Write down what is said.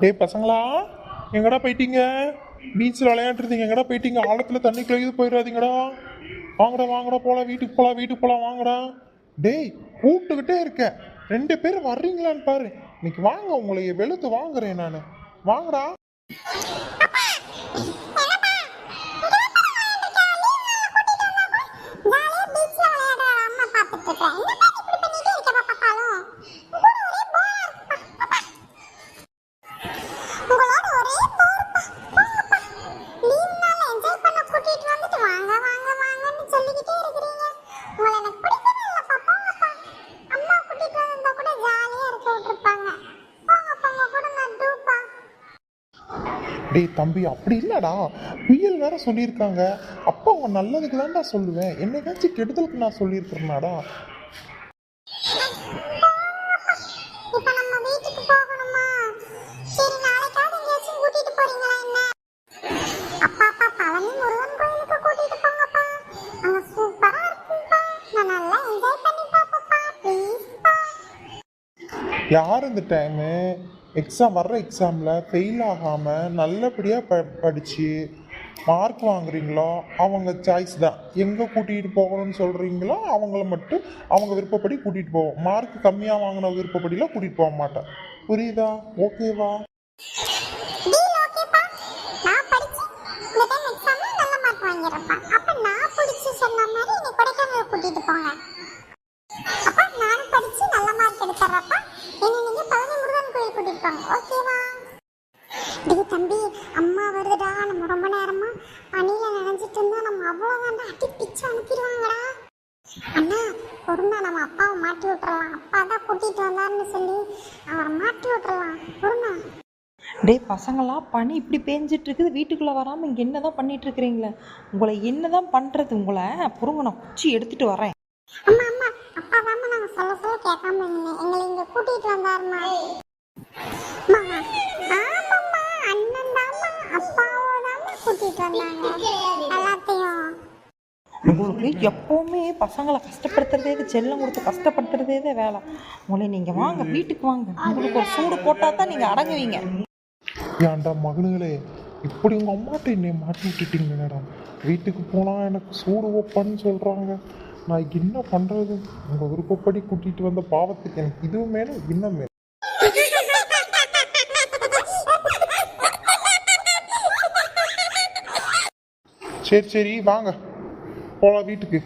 டேய் பசங்களா, எங்கடா போயிட்டீங்க? பீச்சில் விளையாண்டுருந்தீங்க, எங்கடா போயிட்டீங்க? ஆழத்தில் தண்ணி கழுவி போயிடாதீங்கடா. வாங்கடா வாங்கடா, போகலாம், வீட்டுக்கு போகலாம், வீட்டுக்கு போகலாம், வாங்கடா. டேய் கூப்பிட்டுக்கிட்டே இருக்கேன், 2 பேர் வர்றீங்களான்னு பாரு. இன்னைக்கு வாங்க, உங்களை வெளுத்து வாங்குறேன் நான். வாங்கடா. டேய் தம்பி, அப்படி இல்லடா, புயல் வேற சொல்லியிருக்காங்க. அப்பா அவங்க நல்லதுக்கு தான்டா சொல்லுவேன், என்னைக்காச்சும் கெடுதலுக்கு நான் சொல்லியிருக்கிறேனாடா? யார் இந்த டைமு வர்ற எக்ஸாமில் ஃபெயில் ஆகாமல் நல்லபடியாக படித்து மார்க் வாங்குறீங்களோ அவங்க சாய்ஸ் தான். எங்கே கூட்டிகிட்டு போகணும்னு சொல்கிறீங்களோ அவங்கள மட்டும் அவங்க விருப்பப்படி கூட்டிகிட்டு போவோம். மார்க் கம்மியாக வாங்கின விருப்பப்படிலாம் கூட்டிகிட்டு போக மாட்டேன். புரியுதா? ஓகேவா? தம்பி, அம்மா வருதுடா. நம்ம ரொம்ப நேரமா பனியில நினைஞ்சிட்டு இருந்தா நம்ம அவ்வளவுதான் அடி பிச்சு அனுப்பிடுவாங்கடா. அண்ணா பொருந்தா, நம்ம அப்பாவை மாட்டி விட்டுறலாம். அப்பா தான் கூட்டிட்டு வந்தாருன்னு சொல்லி அவரை மாட்டி விட்டுறலாம். பொருந்தா. டே பசங்களா, பனி இப்படி பேஞ்சிட்டு இருக்குது, வீட்டுக்குள்ளே வராமல் இங்கே என்ன தான் பண்ணிட்டு இருக்கிறீங்களே? உங்களை என்ன தான் பண்ணுறது? உங்களை பொறுங்க, நான் குச்சி எடுத்துட்டு வரேன். அம்மா அம்மா, அப்பா தாம்மா நாங்க சொல்ல சொல்ல கேட்காம இருந்தேன். எங்களை இங்க கூட்டிட்டு வந்தாருமா. ஆமாம்மா, அண்ணன் தாம்மா அப்பாவோடாம கூட்டிட்டு வந்தாங்க எல்லாத்தையும். உங்களுக்கு எப்போவுமே பசங்களை கஷ்டப்படுத்துறதே, செல்லம் கொடுத்து கஷ்டப்படுத்துறதே தான் வேலை. உங்களை நீங்கள் வாங்க, வீட்டுக்கு வாங்க. உங்களுக்கு ஒரு சூடு போட்டால் தான் நீங்கள் அடங்குவீங்க. ஏன்டா மகனுங்களே, இப்படி உங்கள் அம்மாட்ட என்னை மாட்டி விட்டுட்டீங்கடா. வீட்டுக்கு போனால் எனக்கு சூடு வைப்பான்னு சொல்கிறாங்க. நான் என்ன பண்ணுறது? உங்கள் விருப்பப்படி கூட்டிகிட்டு வந்த பாவத்துக்கு எனக்கு இதுவும் மேலே இன்னும் மேலே. சரி சரி வாங்க போகலாம் வீட்டுக்கு.